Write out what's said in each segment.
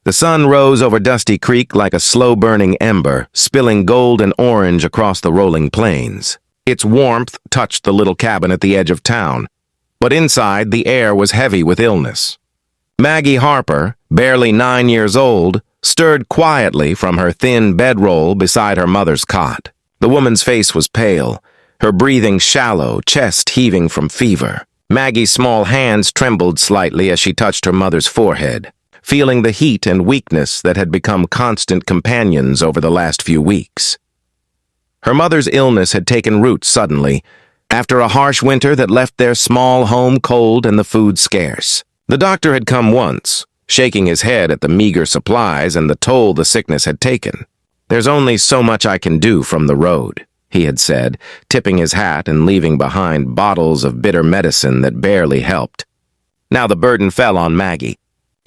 The sun rose over Dusty Creek like a slow-burning ember, spilling gold and orange across the rolling plains. Its warmth touched the little cabin at the edge of town, but inside the air was heavy with illness. Maggie Harper, barely 9 years old, stirred quietly from her thin bedroll beside her mother's cot. The woman's face was pale, her breathing shallow, chest heaving from fever. Maggie's small hands trembled slightly as she touched her mother's forehead, feeling the heat and weakness that had become constant companions over the last few weeks. Her mother's illness had taken root suddenly, after a harsh winter that left their small home cold and the food scarce. The doctor had come once, shaking his head at the meager supplies and the toll the sickness had taken. "There's only so much I can do from the road," he had said, tipping his hat and leaving behind bottles of bitter medicine that barely helped. Now the burden fell on Maggie.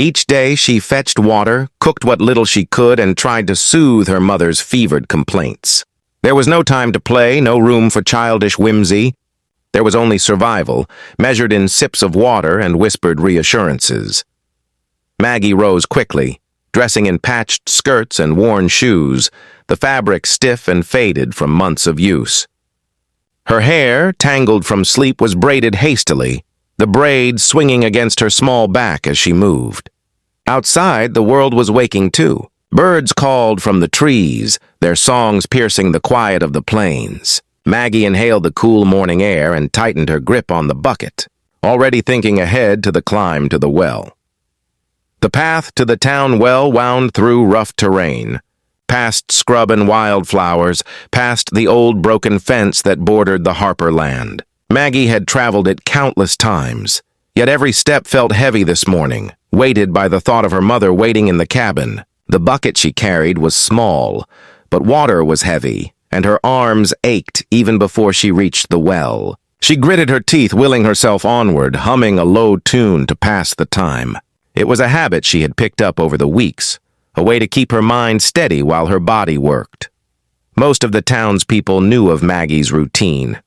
Each day she fetched water, cooked what little she could, and tried to soothe her mother's fevered complaints. There was no time to play, no room for childish whimsy. There was only survival, measured in sips of water and whispered reassurances. Maggie rose quickly, dressing in patched skirts and worn shoes, the fabric stiff and faded from months of use. Her hair, tangled from sleep, was braided hastily, the braid swinging against her small back as she moved. Outside, the world was waking too. Birds called from the trees, their songs piercing the quiet of the plains. Maggie inhaled the cool morning air and tightened her grip on the bucket, already thinking ahead to the climb to the well. The path to the town well wound through rough terrain, past scrub and wildflowers, past the old broken fence that bordered the Harper land. Maggie had traveled it countless times, yet every step felt heavy this morning, weighted by the thought of her mother waiting in the cabin. The bucket she carried was small, but water was heavy, and her arms ached even before she reached the well. She gritted her teeth, willing herself onward, humming a low tune to pass the time. It was a habit she had picked up over the weeks, a way to keep her mind steady while her body worked. Most of the townspeople knew of Maggie's routine.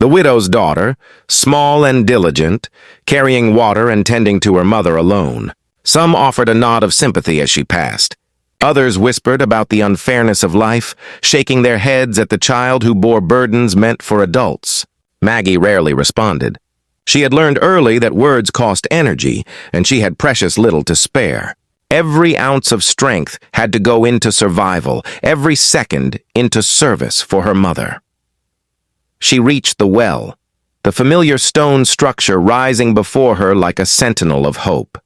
The widow's daughter, small and diligent, carrying water and tending to her mother alone. Some offered a nod of sympathy as she passed. Others whispered about the unfairness of life, shaking their heads at the child who bore burdens meant for adults. Maggie rarely responded. She had learned early that words cost energy, and she had precious little to spare. Every ounce of strength had to go into survival, every second into service for her mother. She reached the well, the familiar stone structure rising before her like a sentinel of hope.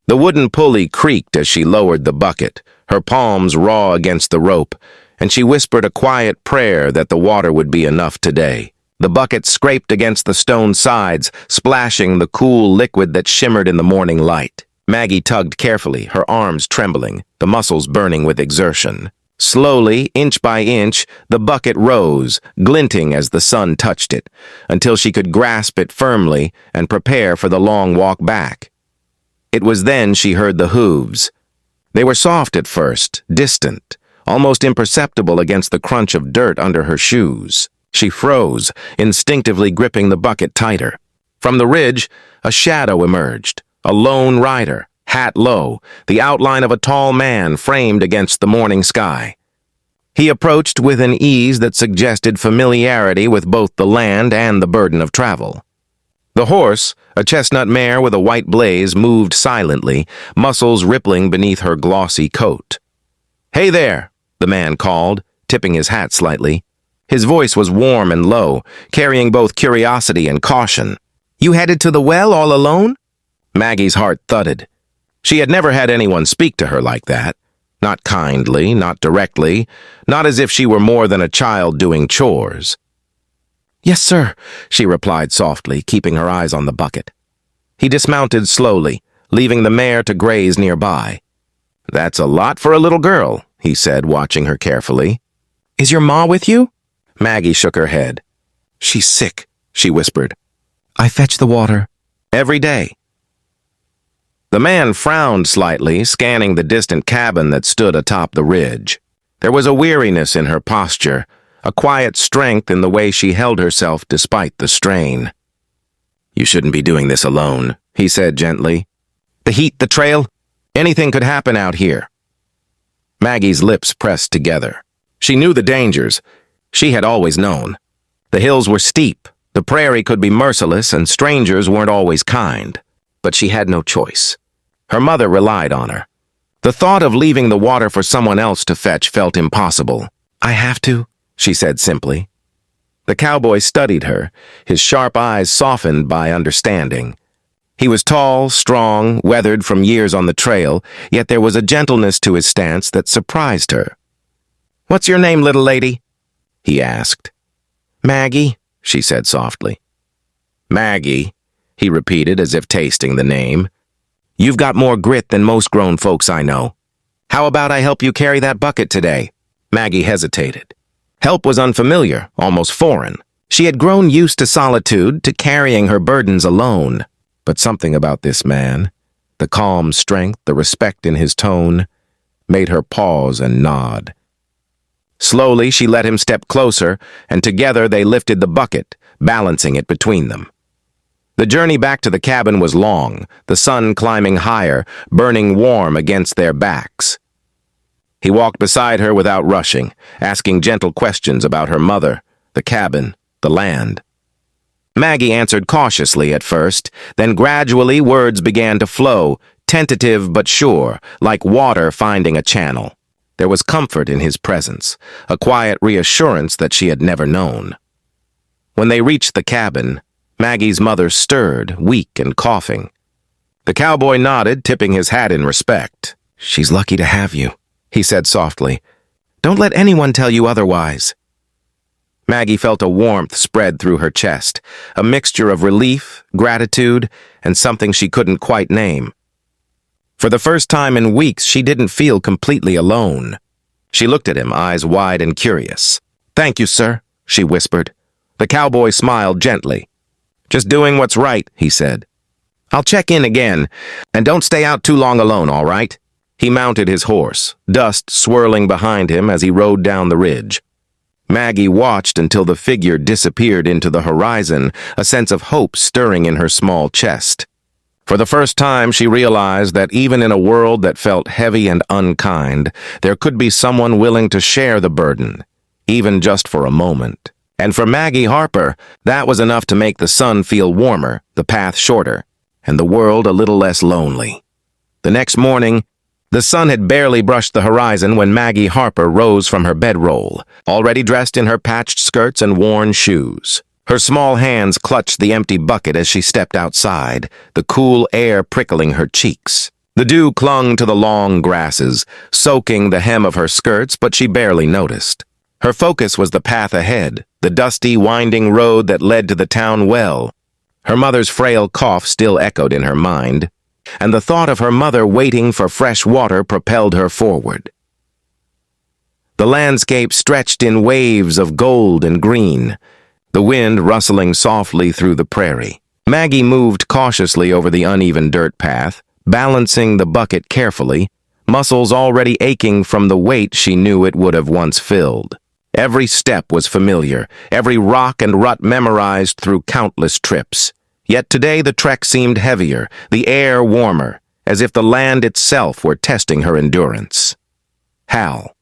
The wooden pulley creaked as she lowered the bucket, her palms raw against the rope, and she whispered a quiet prayer that the water would be enough today. The bucket scraped against the stone sides, splashing the cool liquid that shimmered in the morning light. Maggie tugged carefully, her arms trembling, the muscles burning with exertion. Slowly, inch by inch, the bucket rose, glinting as the sun touched it, until she could grasp it firmly and prepare for the long walk back. It was then she heard the hooves. They were soft at first, distant, almost imperceptible against the crunch of dirt under her shoes. She froze, instinctively gripping the bucket tighter. From the ridge, a shadow emerged, a lone rider, hat low, the outline of a tall man framed against the morning sky. He approached with an ease that suggested familiarity with both the land and the burden of travel. The horse, a chestnut mare with a white blaze, moved silently, muscles rippling beneath her glossy coat. "Hey there," the man called, tipping his hat slightly. His voice was warm and low, carrying both curiosity and caution. "You headed to the well all alone?" Maggie's heart thudded. She had never had anyone speak to her like that. Not kindly, not directly, not as if she were more than a child doing chores. "Yes, sir," she replied softly, keeping her eyes on the bucket. He dismounted slowly, leaving the mare to graze nearby. "That's a lot for a little girl," he said, watching her carefully. "Is your ma with you?" Maggie shook her head. "She's sick," she whispered. "I fetch the water." "Every day?" The man frowned slightly, scanning the distant cabin that stood atop the ridge. There was a weariness in her posture, a quiet strength in the way she held herself despite the strain. "You shouldn't be doing this alone," he said gently. "The heat, the trail? Anything could happen out here. Maggie's lips pressed together. She knew the dangers. She had always known. The hills were steep, the prairie could be merciless, and strangers weren't always kind. But she had no choice. Her mother relied on her. The thought of leaving the water for someone else to fetch felt impossible. "I have to," she said simply. The cowboy studied her, his sharp eyes softened by understanding. He was tall, strong, weathered from years on the trail, yet there was a gentleness to his stance that surprised her. "What's your name, little lady?" he asked. "Maggie," she said softly. "Maggie," he repeated as if tasting the name. "You've got more grit than most grown folks I know. How about I help you carry that bucket today?" Maggie hesitated. Help was unfamiliar, almost foreign. She had grown used to solitude, to carrying her burdens alone. But something about this man, the calm strength, the respect in his tone, made her pause and nod. Slowly, she let him step closer, and together they lifted the bucket, balancing it between them. The journey back to the cabin was long, the sun climbing higher, burning warm against their backs. He walked beside her without rushing, asking gentle questions about her mother, the cabin, the land. Maggie answered cautiously at first, then gradually words began to flow, tentative but sure, like water finding a channel. There was comfort in his presence, a quiet reassurance that she had never known. When they reached the cabin, Maggie's mother stirred, weak and coughing. The cowboy nodded, tipping his hat in respect. "She's lucky to have you," he said softly. "Don't let anyone tell you otherwise." Maggie felt a warmth spread through her chest, a mixture of relief, gratitude, and something she couldn't quite name. For the first time in weeks, she didn't feel completely alone. She looked at him, eyes wide and curious. "Thank you, sir," she whispered. The cowboy smiled gently. "Just doing what's right," he said. "I'll check in again, and don't stay out too long alone, all right?" He mounted his horse, dust swirling behind him as he rode down the ridge. Maggie watched until the figure disappeared into the horizon, a sense of hope stirring in her small chest. For the first time, she realized that even in a world that felt heavy and unkind, there could be someone willing to share the burden, even just for a moment. And for Maggie Harper, that was enough to make the sun feel warmer, the path shorter, and the world a little less lonely. The next morning, the sun had barely brushed the horizon when Maggie Harper rose from her bedroll, already dressed in her patched skirts and worn shoes. Her small hands clutched the empty bucket as she stepped outside, the cool air prickling her cheeks. The dew clung to the long grasses, soaking the hem of her skirts, but she barely noticed. Her focus was the path ahead, the dusty, winding road that led to the town well. Her mother's frail cough still echoed in her mind, and the thought of her mother waiting for fresh water propelled her forward. The landscape stretched in waves of gold and green, the wind rustling softly through the prairie. Maggie moved cautiously over the uneven dirt path, balancing the bucket carefully, muscles already aching from the weight she knew it would have once filled. Every step was familiar, every rock and rut memorized through countless trips. Yet today the trek seemed heavier, the air warmer, as if the land itself were testing her endurance. Hal.